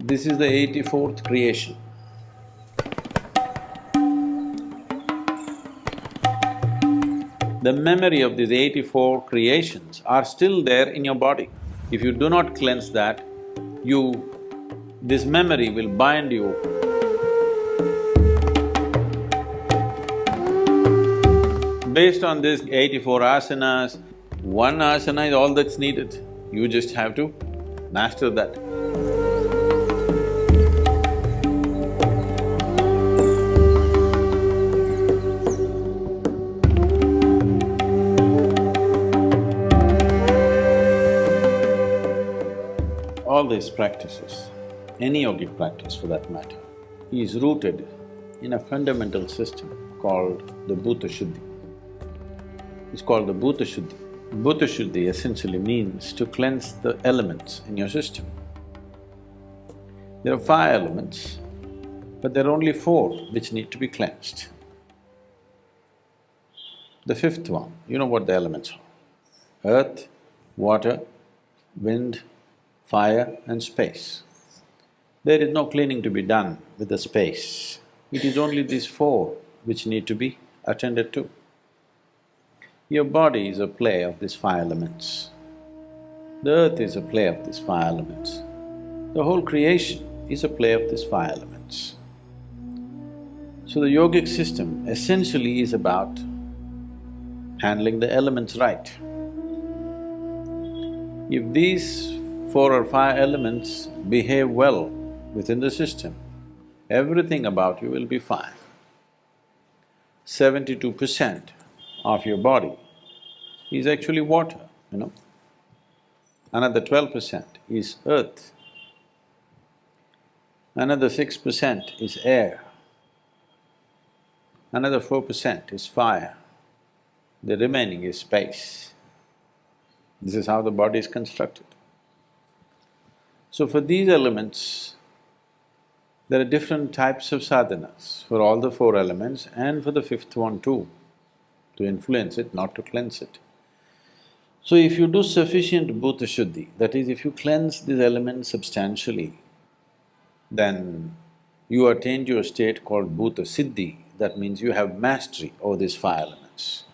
This is the 84th creation. The memory of these 84 creations are still there in your body. If you do not cleanse that, this memory will bind you. Based on this 84 asanas, one asana is all that's needed. You just have to master that. All these practices, any yogic practice for that matter, is rooted in a fundamental system called the Bhuta Shuddhi. It's called the Bhuta Shuddhi. Bhuta Shuddhi essentially means to cleanse the elements in your system. There are 5 elements, but there are only 4 which need to be cleansed. The 5th one, you know what the elements are: earth, water, wind, fire and space. There is no cleaning to be done with the space. It is only these 4 which need to be attended to. Your body is a play of these 5 elements. The earth is a play of these 5 elements. The whole creation is a play of these 5 elements. So the yogic system essentially is about handling the elements right. If these 4 or 5 elements behave well within the system, everything about you will be fine. 72% of your body is actually water, you know. Another 12% is earth. Another 6% is air. Another 4% is fire. The remaining is space. This is how the body is constructed. So for these elements, there are different types of sadhanas for all the 4 elements and for the 5th one too, to influence it, not to cleanse it. So if you do sufficient Bhuta Shuddhi, that is, if you cleanse these elements substantially, then you attain to a state called Bhuta Siddhi, that means you have mastery over these 5 elements.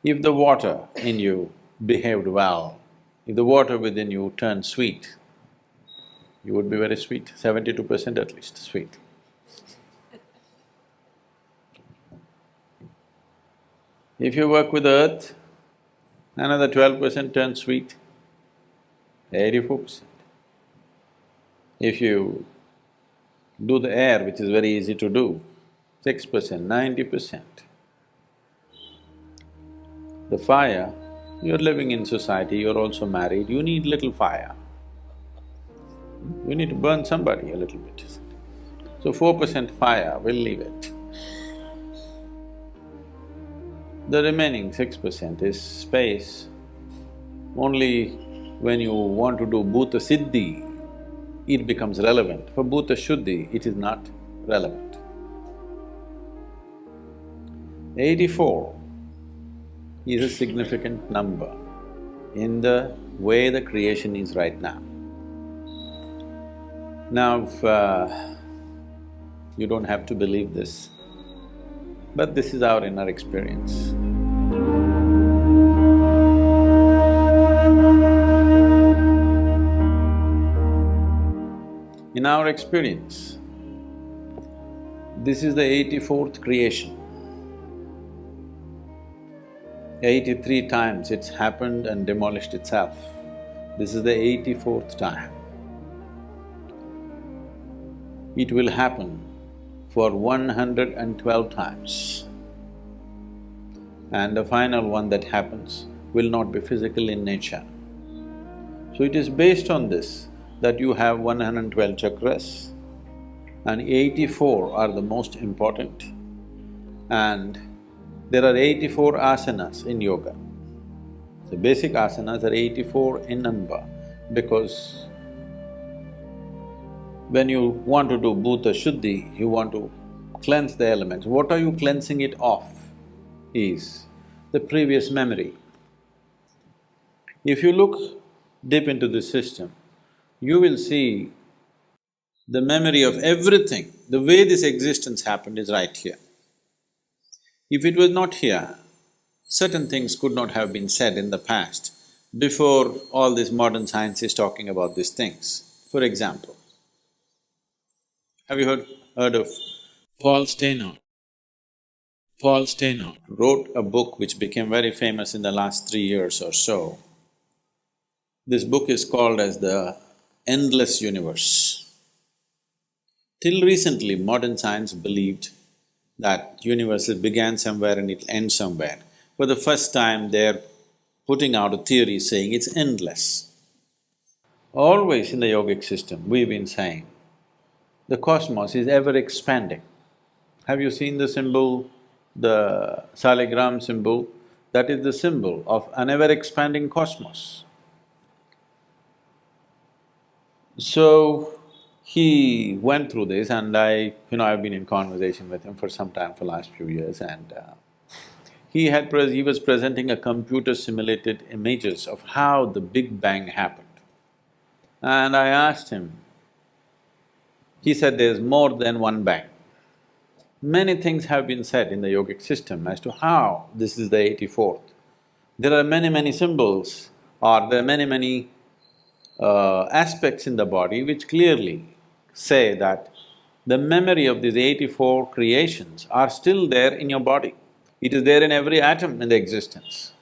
If the water in you behaved well, if the water within you turned sweet, you would be very sweet, 72% at least sweet. If you work with earth, another 12% turns sweet, 84%. If you do the air, which is very easy to do, 6%, 90%. The fire, you're living in society, you're also married, you need little fire. You need to burn somebody a little bit. So 4% fire, we'll leave it. The remaining 6% is space. Only when you want to do Bhuta Siddhi, it becomes relevant. For Bhuta Shuddhi, it is not relevant. 84 is a significant number in the way the creation is right now. Now, you don't have to believe this, but this is our inner experience. In our experience, this is the 84th creation. 83 times it's happened and demolished itself. This is the 84th time. It will happen for 112 times. And the final one that happens will not be physical in nature. So it is based on this that you have 112 chakras and 84 are the most important. And there are 84 asanas in yoga. The basic asanas are 84 in number because when you want to do Bhuta Shuddhi, you want to cleanse the elements. What are you cleansing it of is the previous memory. If you look deep into this system, you will see the memory of everything, the way this existence happened is right here. If it was not here, certain things could not have been said in the past before all this modern science is talking about these things. For example, have you heard of Paul Steinhardt? Paul Steinhardt wrote a book which became very famous in the last 3 years or so. This book is called as the Endless Universe. Till recently, modern science believed that universe began somewhere and it'll end somewhere. For the first time, they're putting out a theory saying it's endless. Always in the yogic system, we've been saying, the cosmos is ever expanding. Have you seen the symbol, the saligram symbol? That is the symbol of an ever-expanding cosmos. So, he went through this and I've been in conversation with him for some time, for last few years, and he was presenting a computer-simulated images of how the Big Bang happened. And I asked him, he said there's more than one bang. Many things have been said in the yogic system as to how this is the 84th. There are many symbols, or there are many aspects in the body which clearly say that the memory of these 84 creations are still there in your body. It is there in every atom in the existence.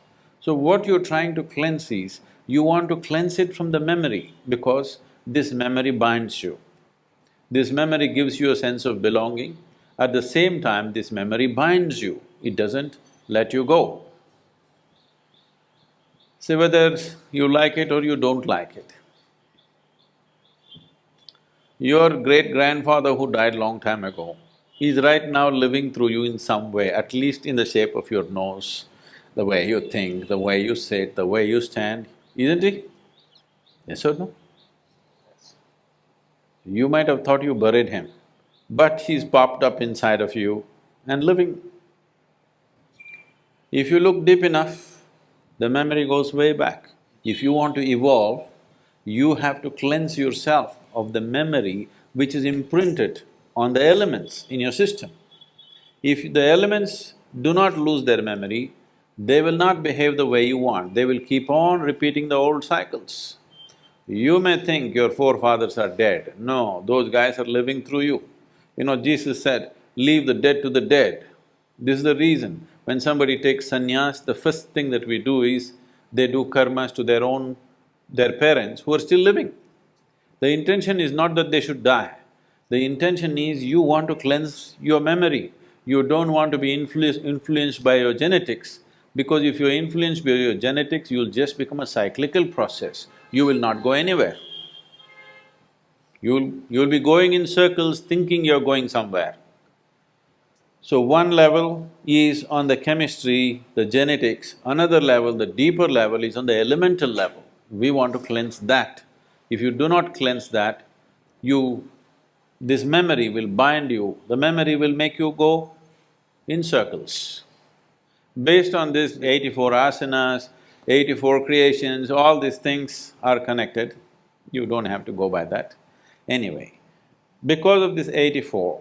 So what you're trying to cleanse is, you want to cleanse it from the memory because this memory binds you. This memory gives you a sense of belonging. At the same time, this memory binds you, it doesn't let you go. So whether you like it or you don't like it, your great-grandfather who died long time ago is right now living through you in some way, at least in the shape of your nose, the way you think, the way you sit, the way you stand, isn't he? Yes or no? You might have thought you buried him, but he's popped up inside of you and living. If you look deep enough, the memory goes way back. If you want to evolve, you have to cleanse yourself of the memory which is imprinted on the elements in your system. If the elements do not lose their memory, they will not behave the way you want, they will keep on repeating the old cycles. You may think your forefathers are dead, no, those guys are living through you. Jesus said, leave the dead to the dead. This is the reason, when somebody takes sannyas, the first thing that we do is, they do karmas to their parents who are still living. The intention is not that they should die, the intention is you want to cleanse your memory. You don't want to be influenced by your genetics, because if you're influenced by your genetics, you'll just become a cyclical process, you will not go anywhere. You'll be going in circles thinking you're going somewhere. So one level is on the chemistry, the genetics, another level, the deeper level is on the elemental level. We want to cleanse that. If you do not cleanse that, this memory will bind you, the memory will make you go in circles. Based on this 84 asanas, 84 creations, all these things are connected, you don't have to go by that. Anyway, because of this 84,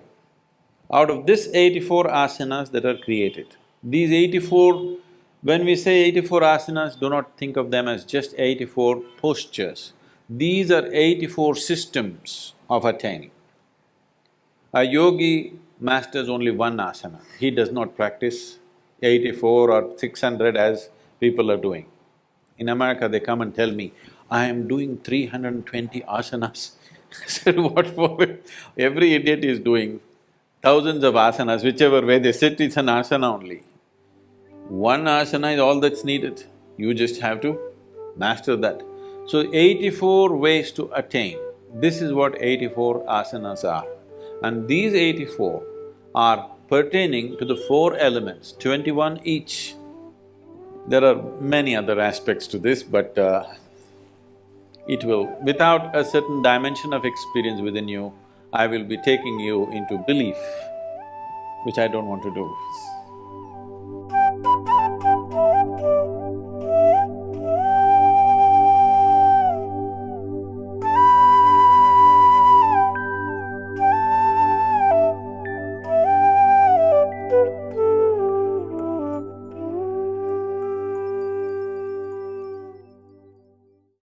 out of this 84 asanas that are created, these 84… when we say 84 asanas, do not think of them as just 84 postures. These are 84 systems of attaining. A yogi masters only one asana, he does not practice 84 or 600 as people are doing. In America, they come and tell me, I am doing 320 asanas. I said, what for? Every idiot is doing thousands of asanas, whichever way they sit, it's an asana only. One asana is all that's needed, you just have to master that. So 84 ways to attain, this is what 84 asanas are. And these 84 are pertaining to the 4 elements, 21 each. There are many other aspects to this, but without a certain dimension of experience within you, I will be taking you into belief, which I don't want to do.